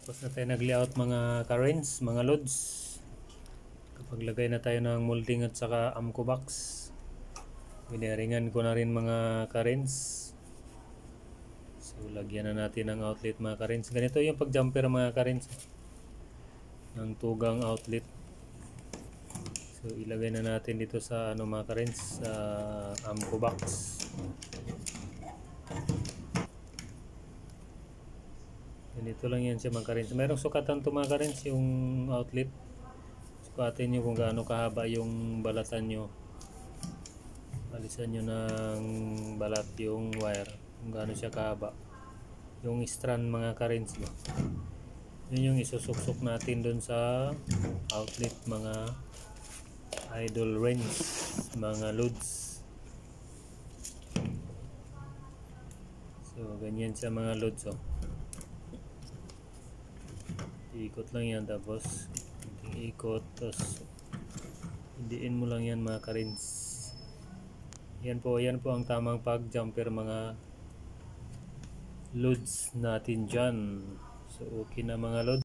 Tapos na tayo nag-layout mga currents, mga loads. Kapag lagay na tayo ng molding at saka amco box, binaringan ko na rin mga currents. So lagyan na natin ng outlet mga currents. Ganito yung pag-jumper mga currents ng tugang outlet. So ilagay na natin dito sa mga currents sa amco box. Ganito lang yan siya mga currents. Mayroong sukatan to mga currents yung outlet. Sukatin nyo kung gaano kahaba yung balatan nyo. Alisan nyo ng balat yung wire kung gaano siya kahaba. Yung strand mga currents mo. Yun yung isusuksok natin dun sa outlet mga idle range, mga loads. So ganyan siya mga loads oh. Ikot lang yan, tapos ikot, tapos hindiin mo lang yan mga currents. Yan po ang tamang pag jumper mga loads natin dyan. So okay na mga loads.